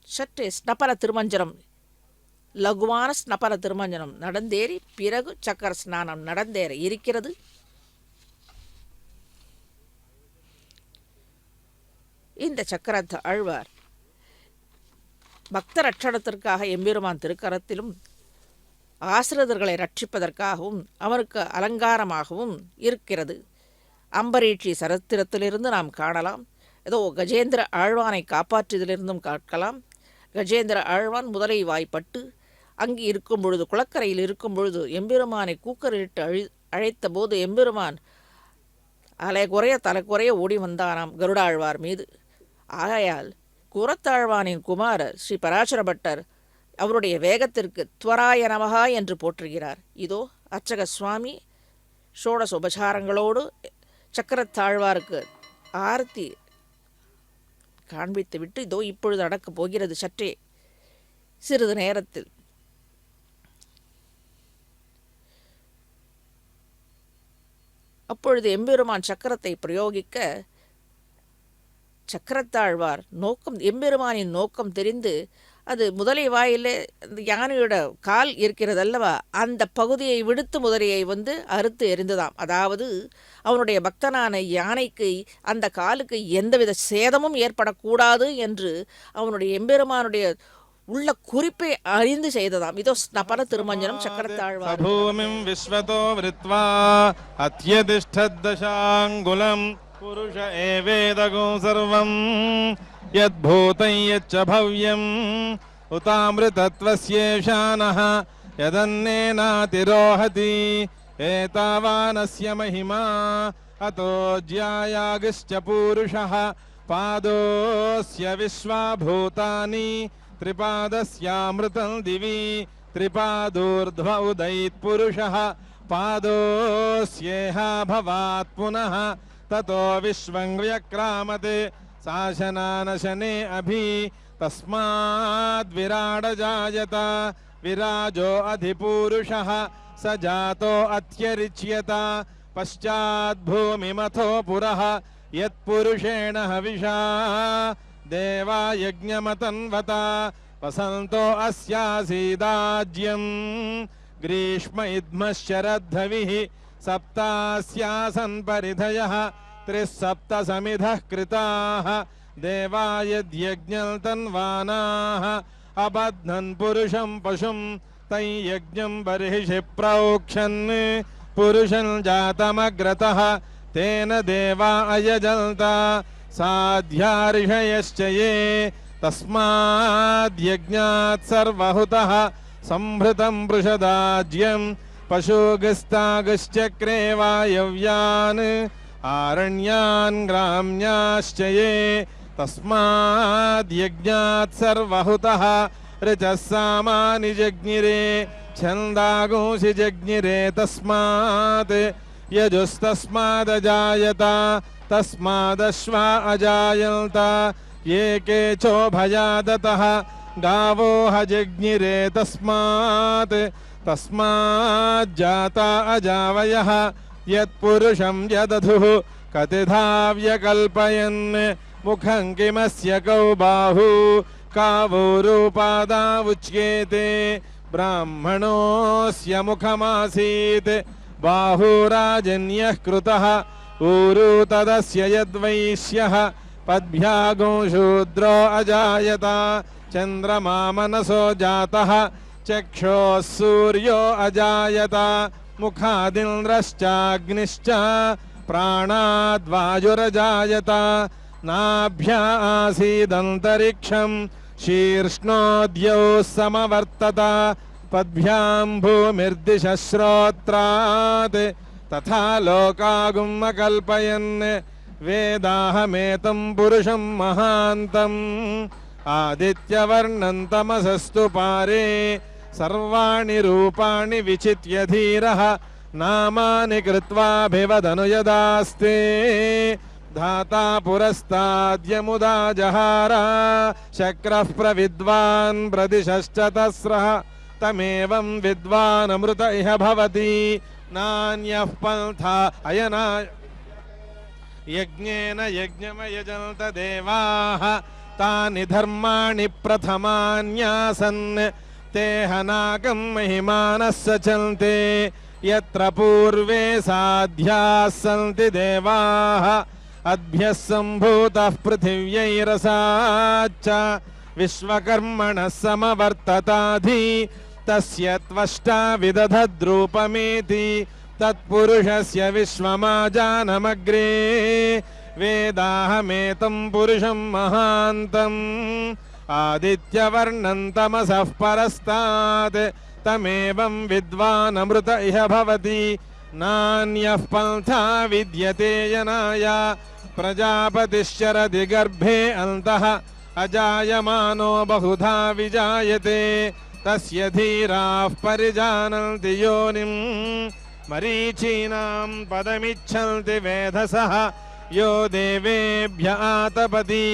S2: சற்றே ஸ்னபர திருமஞ்சனம் லகுவான ஸ்னபர திருமஞ்சனம் நடந்தேறி பிறகு சக்கர ஸ்நானம் நடந்தேற இருக்கிறது. இந்த சக்கரத்து ஆழ்வார் பக்த ரட்சணத்திற்காக எம்பெருமான் திருக்கரத்திலும் ஆசிரியர்களை ரட்சிப்பதற்காகவும் அவருக்கு அலங்காரமாகவும் இருக்கிறது. அம்பரீட்சி சரித்திரத்திலிருந்து நாம் காணலாம். ஏதோ கஜேந்திர ஆழ்வானை காப்பாற்றியதிலிருந்தும் காக்கலாம். கஜேந்திர ஆழ்வான் முதலை வாய்ப்பட்டு அங்கு இருக்கும் பொழுது குளக்கரையில் இருக்கும் பொழுது எம்பெருமானை கூக்கரிட்டு அழைத்த போது எம்பெருமான் தலைக்குறைய ஓடி வந்தானாம் கருடாழ்வார் மீது. ஆகையால் கூரத்தாழ்வானின் குமாரர் ஸ்ரீ பராசர பட்டர் அவருடைய வேகத்திற்கு துவராய நமகா என்று போற்றுகிறார். இதோ அர்ச்சக சுவாமி ஷோடச உபசாரங்களோடு சக்கரத்தாழ்வாருக்கு ஆரத்தி காண்பித்து விட்டு இதோ இப்பொழுது நடக்கப் போகிறது சற்றே சிறிது நேரத்தில். அப்பொழுது எம்பெருமான் சக்கரத்தை பிரயோகிக்க சக்கரத்தாழ்வார் எம்பெருமானின் நோக்கம் தெரிந்து அது முதலை வாயிலே அந்த யானையோட கால் இருக்கிறது அல்லவா, அந்த பகுதியை விடுத்து முதலையை அறுத்து எறிந்ததாம். அதாவது அவனுடைய பக்தனான யானைக்கு அந்த காலுக்கு எந்தவித சேதமும் ஏற்படக்கூடாது என்று அவனுடைய எம்பெருமானுடைய உள்ள குறிப்பை அறிந்து செய்ததாம். இதோ ஸ்நபன திருமஞ்சனம் சக்கரத்தாழ்வார்.
S5: பூமிம் விஸ்வதோ விருத்வா அத்யதிஷ்டதசாங்குலம் புருஷ ஏவேதகோ சர்வம் யத்பூதம் யச்ச பவ்யம் உதாமிருதத்வஸ்யேஷானஹ யதன்னேனாதிரோஹதி ஏதாவானஸ்ய மஹிமா அதோ ஜ்யாயாகிஷ்ச பூருஷः பாதோஸ்ய விஸ்வாபூதானி त्रिपादस्यामृतं दिवि त्रिपादोर्ध्व उदयित्पुरुषः पादोस्येह भवात् पुनः ततो विश्वं व्यक्रामते शासनानशने अभि तस्माद्विराडजायत विराजो अधिपूरुषः स जातो अत्यरिच्यत पश्चाद्भूमिमथो पुरः यत्पुरुषेण हविषा देवा यज्ञमतन्वता वसन्तो अस्यासीदाज्यं ग्रीष्म इद्मश्चरद्धविः सप्तास्यासन् परिधयः 3 समिधः कृताः देवा यद्यज्ञं तन्वानाः अबध्नन् पुरुषं पशुं तं यज्ञं बर्हिषि प्रोक्षन् पुरुषं जातमग्रतः तेन देवा अयजन्त साध्यार्षयश्च ये तस्माद्यज्ञात् सर्वहुतः संभृतं पृषदाज्यं पशुगस्तागश्चक्रे वायव्यान् आरण्यान् ग्राम्याश्च ये तस्माद्यज्ञात् सर्वहुतः ऋचः सामानि जज्ञिरे छन्दागुंसि जज्ञिरे तस्मात् यजुस्तस्मादजायत तस्मादश्वा अजायन्त ये केचोभयादतः गावो हजज्ञिरे तस्माज्जाता अजावयः यत्पुरुषं यदधुः कतिधा व्यकल्पयन् मुखं किमस्य कौ बाहु कावो रूपादा उच्येते ब्राह्मणोऽस्य मुखमासीत् बाहुराजन्यः कृतः ऊरु तदस्य यद्वैश्यः पद्भ्यागो शूद्रो अजायत चन्द्रमा मनसो जातः चक्षोः सूर्यो अजायत मुखादिन्द्रश्चाग्निश्च प्राणाद्वायुरजायत नाभ्या आसीदन्तरिक्षं शीर्ष्णोद्यौ समवर्तत पद्भ्यां भूमिर्दिशः श्रोत्रात् तथा लोकागुम् अकल्पयन् वेदाहमेतं पुरुषं महान्तम् आदित्यवर्णं तमसस्तु पारे सर्वाणि रूपाणि विचित्य धीरः नामानि कृत्वाभिवदनु यदास्ते धाता पुरस्ताद्यमुदा जहार शक्रः प्रविद्वान् प्रदिशश्च तस्रः तमेवं विद्वानमृत इह भवति नान्यः पन्था अयना यज्ञेन यज्ञमयजन्त देवाः तानि धर्माणि प्रथमान्यासन् ते हनाकं महिमानः सचन्ते यत्र पूर्वे साध्याः सन्ति देवाः अद्भ्यः सम्भूतः पृथिव्यैरसाच्च विश्वकर्मणः समवर्तताधि तस्य त्वष्टा विदधद्रूपमेति तत्पुरुषस्य विश्वमाजानमग्रे वेदाहमेतं पुरुषं महान्तम् आदित्यवर्णं तमसः परस्तात् तमेवं विद्वानमृत इह भवति नान्यः पन्था विद्यते यनाय प्रजापतिश्चरति गर्भे अन्तः अजायमानो बहुधा विजायते तस्य धीराः परिजानन्ति योनिम् मरीचीनां पदमिच्छन्ति वेधसः यो देवेभ्य आतपति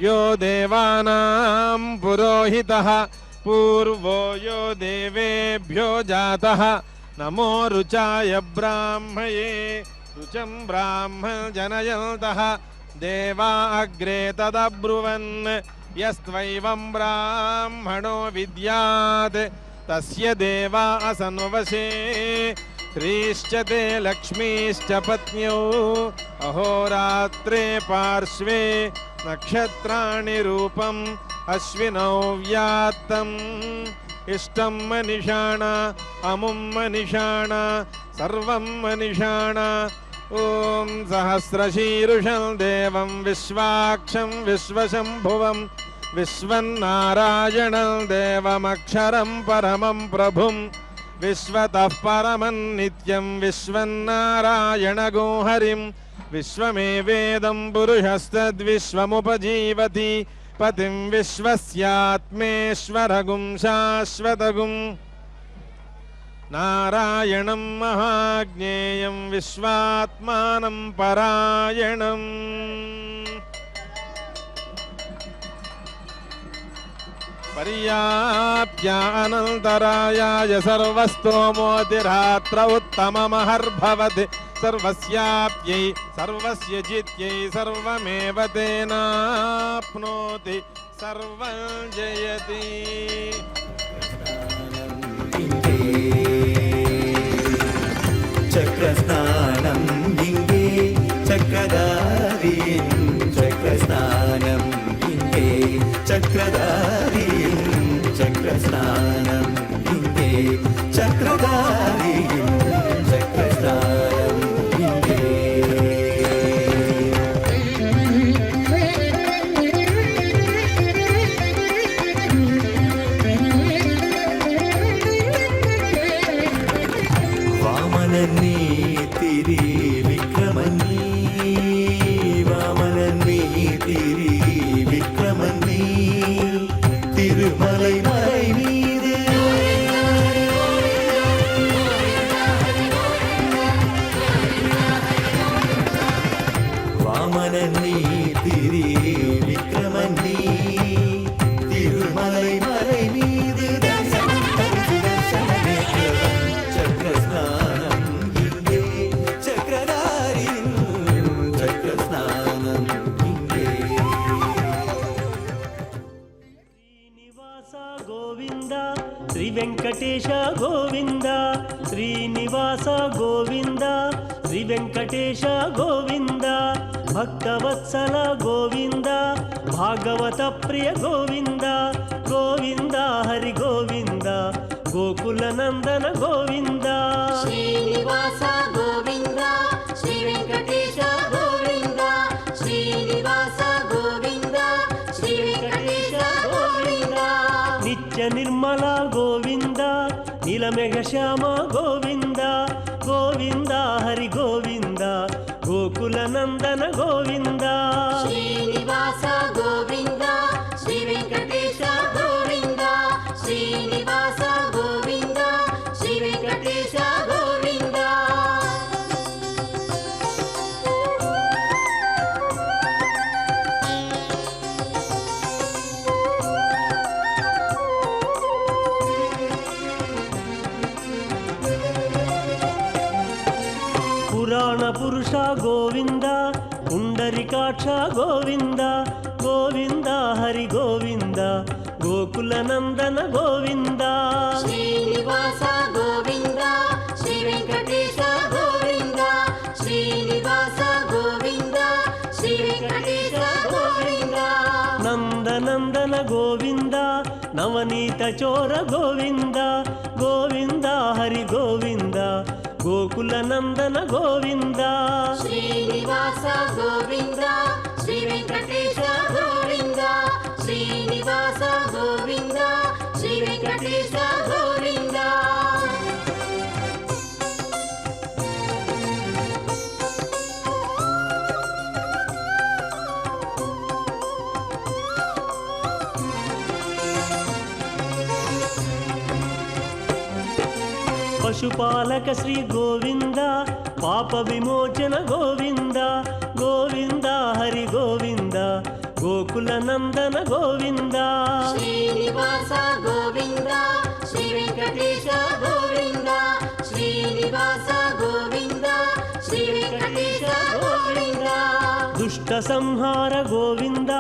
S5: यो देवानां पुरोहितः पूर्वो यो देवेभ्यो जातः नमो रुचाय ब्राह्मये रुचं ब्राह्मण जनयन्तः देवा अग्रे तदब्रुवन् यस्त्वैवं ब्राह्मणो विद्यात् तस्य देवा असन्वशे श्रीश्च ते लक्ष्मीश्च पत्न्यौ अहोरात्रे पार्श्वे नक्षत्राणि रूपम् अश्विनौ व्यात्तम् इष्टं मनिषाण अमुं मनिषाण सर्वं मनिषाण ॐ सहस्रशीरुषं देवं विश्वाक्षं विश्वशम्भुवं विश्वन्नारायणं देवमक्षरं परमं प्रभुं विश्वतः परमं नित्यं विश्वन्नारायणगो हरिं विश्वमेवेदं पुरुषस्तद्विश्वमुपजीवति पतिं विश्वस्यात्मेश्वरगुं शाश्वतगुं नारायणं महाज्ञेयं विश्वात्मानं परायणम् पर्याप्य अनन्तरायाय सर्वस्तोमोतिरात्र उत्तममहर्भवति सर्वस्याप्यै सर्वस्य जित्यै सर्वमेव तेनाप्नोति सर्वं जयति
S6: चक्रस्नानं लिङ्गे चक्रधारीं चक्रस्नानं लिङ्गे चक्रधारीं चक्रस्नानं लिङ्गे चक्रधारीं चक्रस्नानं लिङ्गे वामननीतिरि विक्रमणी वामननीतिरि विक्रमणी तिरुमलै मலை மீது வாமனनीतिरि विक्रमणी तिरुमलै मலை மீது चक्रस्नानं लिङ्गे चक्रधारीं चक्रस्नानं लिङ्गे
S3: శ్రీనివాస గోవింద శ్రీ వెంకటేశ గోవింద శ్రీనివాస గోవింద శ్రీ వెంకటేశ గోవింద భక్తవత్సల గోవింద భాగవత ప్రియ గోవింద గోవింద హరి గోవింద గోకుల నందన గోవింద
S4: శ్రీనివాస గోవింద శ్రీ వెంకటేశ గోవింద శ్రీనివాస గోవింద శ్రీ వెంకటేశ గోవింద
S3: నిత్య నిర్మల గోవింద నీలమేఘ శ్యామ గోవింద గోవింద హరి గోవింద గోకుల నందన గోవింద
S4: శ్రీనివాస గోవింద శ్రీ వెంకటేశ గోవింద శ్రీనివాస గోవింద శ్రీ వెంకటేశ గోవింద
S3: పురాణ పురుష గోవింద పుండరికాక్ష గోవింద గోవింద హరి గోవింద గోకుల నందన గోవింద
S4: శ్రీనివాస గోవింద శ్రీ వెంకటేశ గోవింద శ్రీనివాస గోవింద శ్రీ వెంకటేశ గోవింద
S3: నందనందన గోవింద నవనీత చోర గోవింద గోవింద హరి గోవింద గోకుల నందన గోవింద
S4: శ్రీనివాస గోవింద శ్రీ వెంకటేశ గోవింద శ్రీనివాస గోవింద శ్రీ వెంకటేశ గోవింద
S3: పశుపాలక శ్రీ గోవింద పాప విమోచన గోవింద గోవింద హరి గోవింద గోకుల నందన గోవింద
S4: శ్రీనివాస గోవింద శ్రీ వెంకటేశ గోవింద శ్రీనివాస గోవింద శ్రీ వెంకటేశ గోవింద
S3: దుష్ట సంహార గోవింద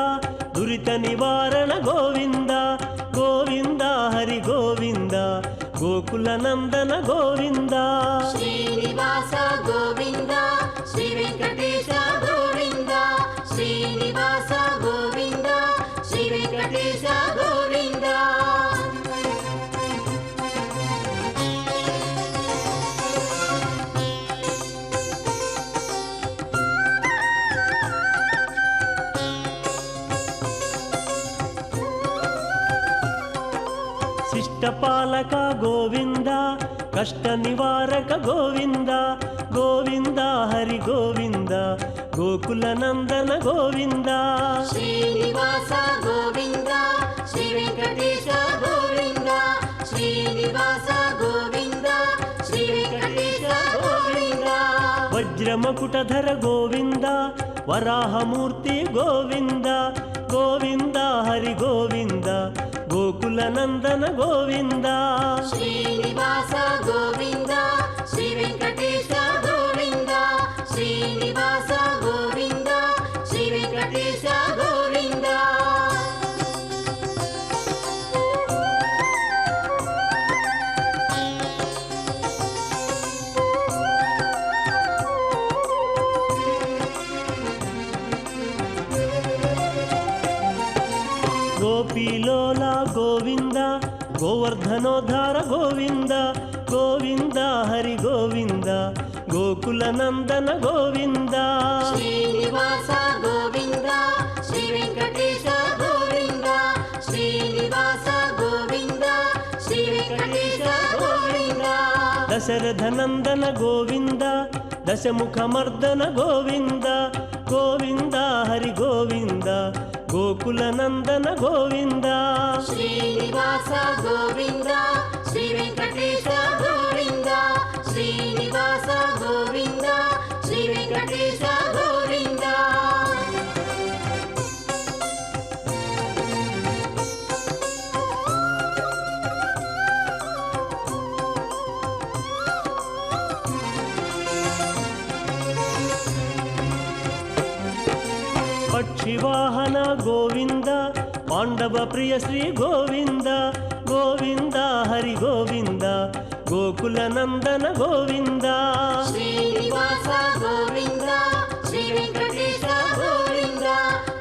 S3: దురిత నివారణ గోవింద గోవింద హరి గోవింద గోకుల నందన గోవింద
S4: శ్రీనివాస గోవింద శ్రీ వెంకటేశ గోవింద శ్రీనివాస గోవింద శ్రీ వెంకటేశ గోవింద
S3: శిష్టపాలక గోవింద కష్ట నివారక గోవింద గోవింద హరి గోవింద గోకుల నందన గోవింద
S4: శ్రీనివాస గోవింద శ్రీ వెంకటేశ గోవింద శ్రీనివాస గోవింద శ్రీ వెంకటేశ గోవింద
S3: వజ్రమకుటధర గోవింద వరాహమూర్తి గోవింద గోవింద హరి గోవింద గోకుల నందన గోవింద
S4: శ్రీనివాస గోవింద శ్రీ వెంకటేశ గోవింద శ్రీనివాస గోవింద శ్రీ వెంకటేశ గోవింద
S3: గోపీలోల గోవింద గోవర్ధనోద్ధార గోవింద గోవింద హరి గోవింద గోకుల నందన గోవింద
S4: శ్రీనివాస గోవింద శ్రీ వెంకటేశ గోవింద శ్రీనివాస గోవింద శ్రీ వెంకటేశ గోవింద
S3: దశరథ నందన గోవింద దశముఖమర్దన గోవింద గోవింద హరి గోవింద గోకుల నందన గోవింద
S4: శ్రీనివాస గోవింద శ్రీ వెంకటేశ గోవింద శ్రీనివాస గోవింద శ్రీ వెంకటేశ గోవింద
S3: పక్షివాహన గోవింద పాండవ ప్రియ శ్రీ గోవింద గోవింద హరి గోవింద గోకుల నందన గోవింద
S4: శ్రీనివాస గోవింద శ్రీ వెంకటేశ గోవింద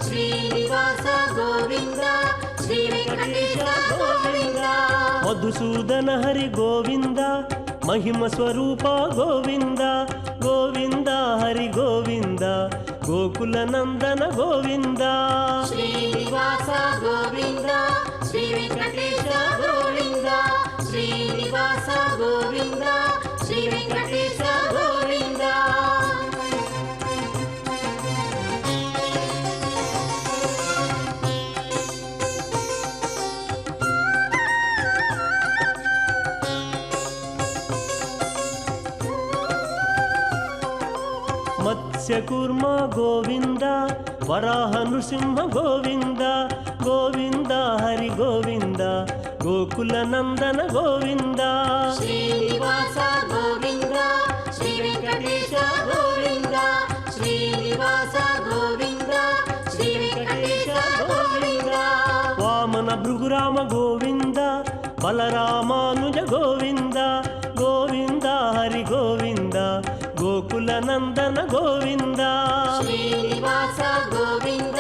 S4: శ్రీనివాస గోవింద శ్రీ వెంకటేశ గోవింద
S3: మధుసూదన హరి గోవింద మహిమ స్వరూప గోవింద గోవింద హరి గోవింద గోకుల నందన గోవింద
S4: శ్రీనివాస గోవింద శ్రీ వెంకటేశ గోవింద శ్రీనివాస గోవింద శ్రీ వెంకటేశ గోవింద
S3: మత్స్యకూర్మ గోవింద వరాహ నృసింహ గోవింద గోవింద హరి గోవింద గోకుల నందన గోవింద
S4: శ్రీనివాస గోవింద శ్రీ వెంకటేశ గోవింద శ్రీనివాస గోవింద శ్రీ వెంకటేశ గోవింద
S3: వామన భృగురామ గోవింద బలరామానుజ గోవింద గోవింద హరి గోవింద గోకుల నందన గోవింద
S4: శ్రీనివాస గోవింద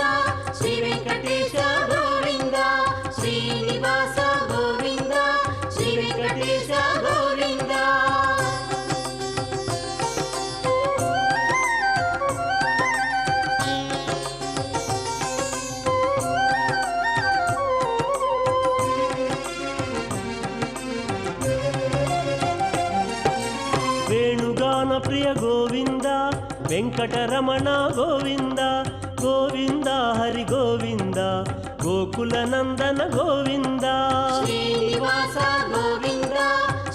S4: శ్రీ వెంకటేశ గోవింద శ్రీనివాస గోవింద శ్రీ వెంకటేశ గోవింద
S3: వేణుగాన ప్రియ గోవింద వెంకటరమణ గోవింద గోవింద హరి గోవింద గోకుల నందన గోవింద
S4: శ్రీనివాస గోవింద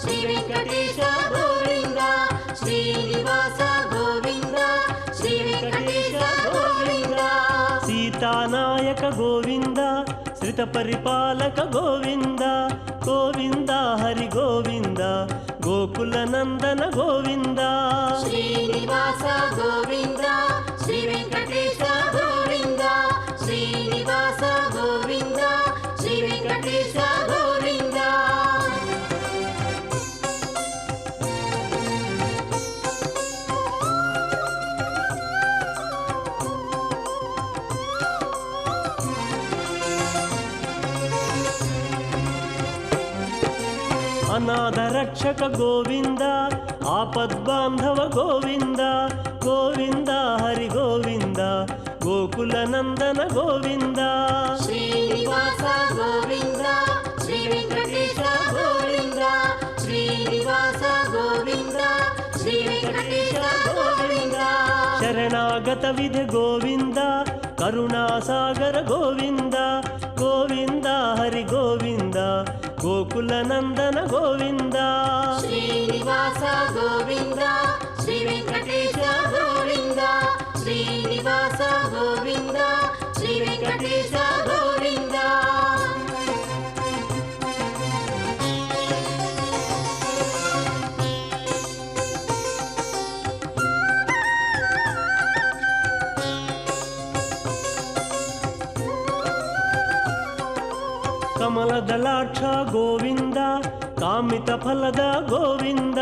S4: శ్రీ వెంకటేశ
S3: జగత పరిపాలక గోవింద గోవింద హరి గోవింద గోకుల నందన గోవింద
S4: శ్రీనివాస గోవింద శ్రీ వెంకటేశ గోవింద శ్రీనివాస గోవింద శ్రీ వెంకటేశ గోవింద
S3: అనాథ రక్షక గోవింద ఆపద్బాంధవ గోవింద గోవింద హరి గోవింద గోకుల నందన గోవింద
S4: శ్రీనివాస గోవింద శ్రీ వెంకటేశ గోవింద శ్రీనివాస గోవింద శ్రీ వెంకటేశ గోవింద
S3: శరణాగత విధి గోవింద కరుణాసాగర గోవింద గోవింద హరి గోవింద గోకుల నందన గోవింద
S4: శ్రీనివాస గోవింద శ్రీ వెంకటేశ గోవింద శ్రీనివాస గోవింద శ్రీ వెంకటేశ గోవింద
S3: ಕಮಲದಲಾಕ್ಷ ಗೋವಿಂದ ಕಾಮಿತ ಫಲದ ಗೋವಿಂದ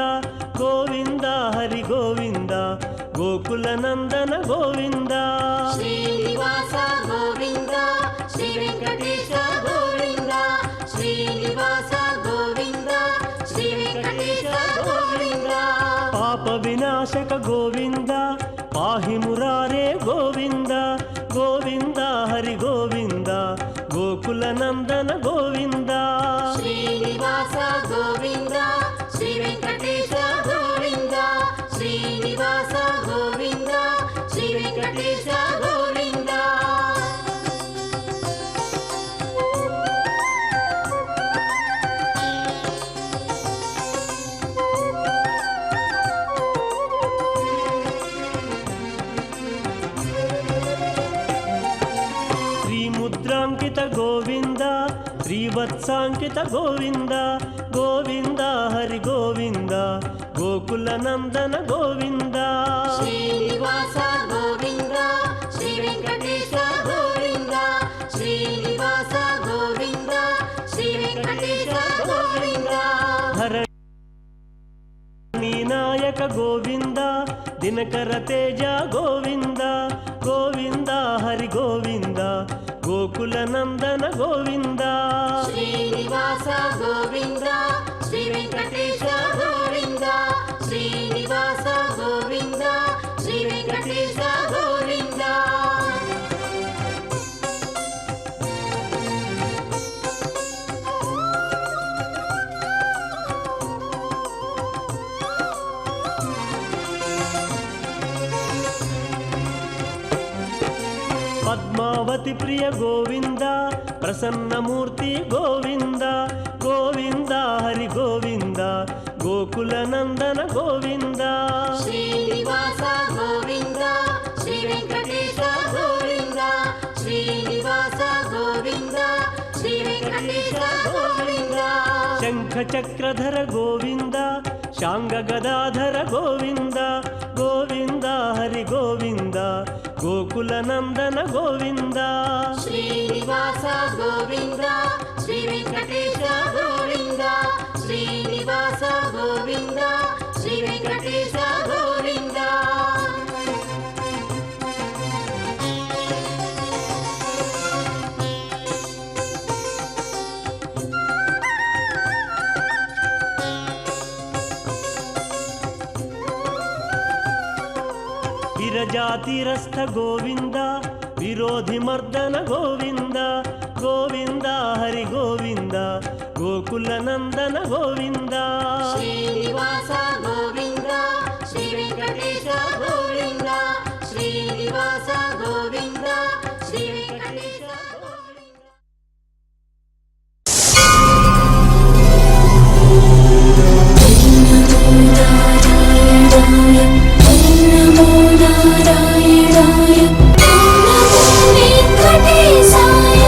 S3: ಗೋವಿಂದ ಹರಿ ಗೋವಿಂದ ಗೋಕುಲ ನಂದನ ಗೋವಿಂದ
S4: ಶ್ರೀನಿವಾಸ ಗೋವಿಂದ ಶ್ರೀ ವೆಂಕಟೇಶ ಗೋವಿಂದ ಶ್ರೀನಿವಾಸ ಗೋವಿಂದ ಶ್ರೀ ವೆಂಕಟೇಶ ಗೋವಿಂದ
S3: ಪಾಪ ವಿನಾಶಕ ಗೋವಿಂದ ಪಾಹಿ ಮುರಾರೇ ಗೋವಿಂದ ಗೋವಿಂದ ಹರಿ ಗೋವಿಂದ ಗೋಕುಲ ನಂದನ ಗೋವಿಂದ
S4: ಶ್ರೀನಿವಾಸ ಗೋವಿಂದ ಶ್ರೀ ವೆಂಕಟೇಶ ಗೋವಿಂದ ಶ್ರೀನಿವಾಸ ಗೋವಿಂದ ಶ್ರೀ ವೆಂಕಟೇಶ ಗೋವಿಂದ
S3: ಶ್ರೀಮುದ್ರಾಂಕಿತ ಗೋವಿಂದ ಶ್ರೀವತ್ಸಾಂಕಿತ ಗೋವಿಂದ ಗೋವಿಂದ ಹರಿ ಗೋವಿಂದ ಗೋಕುಲ ನಂದನ ಗೋವಿಂದ
S4: ಶ್ರೀನಿವಾಸ ಗೋವಿಂದ ಶ್ರೀ ವೆಂಕಟೇಶ ಗೋವಿಂದ ಶ್ರೀನಿವಾಸ ಗೋವಿಂದ ಶ್ರೀ ವೆಂಕಟೇಶ ಗೋವಿಂದ
S3: ಧರಣಿ ನಾಯಕ ಗೋವಿಂದ ದಿನಕರ ತೇಜ ಗೋವಿಂದ ಗೋವಿಂದ ಹರಿ ಗೋವಿಂದ ಗೋಕುಲ ನಂದನ ಗೋವಿಂದ
S4: ಶ್ರೀನಿವಾಸ ಗೋವಿಂದ ಶ್ರೀ ವೆಂಕಟೇಶ ಗೋವಿಂದ ಶ್ರೀನಿವಾಸ ಗೋವಿಂದ ಶ್ರೀ ವೆಂಕಟೇಶ ಗೋವಿಂದ
S3: ಪದ್ಮಾವತಿ ಪ್ರಿಯ ಗೋವಿಂದ ಪ್ರಸನ್ನ ಮೂರ್ತಿ ಗೋವಿಂದ ಗೋವಿಂದ ಹರಿ ಗೋವಿಂದ ಗೋಕುಲ ನಂದನ ಗೋವಿಂದ
S4: ಶ್ರೀನಿವಾಸ ಗೋವಿಂದ ಶ್ರೀ ವೆಂಕಟೇಶ ಗೋವಿಂದ ಶ್ರೀನಿವಾಸ ಗೋವಿಂದ ಶ್ರೀ ವೆಂಕಟೇಶ ಗೋವಿಂದ
S3: ಶಂಖ ಚಕ್ರಧರ ಗೋವಿಂದ ಶಾಂಗ ಗದಾಧರ ಗೋವಿಂದ ಗೋವಿಂದ ಹರಿ ಗೋವಿಂದ ಗೋಕುಲ ನಂದನ ಗೋವಿಂದ
S4: ಶ್ರೀನಿವಾಸ ಗೋವಿಂದ ಶ್ರೀ ವೆಂಕಟೇಶ ಗೋವಿಂದ ಶ್ರೀನಿವಾಸ ಗೋವಿಂದ ಶ್ರೀ ವೆಂಕಟೇಶ ಗೋವಿಂದ
S3: ವಿರಜಾತಿರಸ್ಥ ಗೋವಿಂದ ವಿರೋಧಿ ಮರ್ದನ ಗೋವಿಂದ ಗೋವಿಂದ ಹರಿ ಗೋವಿಂದ ಗೋಕುಲ ನಂದನ ಗೋವಿಂದ
S4: ಶ್ರೀನಿವಾಸ ಗೋವಿಂದ ಶ್ರೀ ವೆಂಕಟೇಶ ಗೋವಿಂದ ಶ್ರೀನಿವಾಸ ಗೋವಿಂದ ಶ್ರೀ ವೆಂಕಟೇಶ ಗೋವಿಂದ
S7: नारायणाय नमो वेंकटेशाय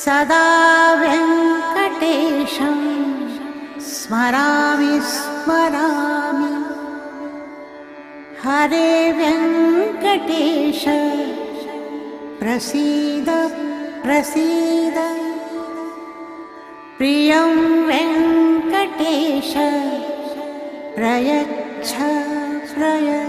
S7: सदा वेङ्कटेशं स्मरामि स्मरामि हरे वेङ्कटेश प्रसीद प्रसीद प्रियं वेङ्कटेश प्रयच्छ प्रयच्छ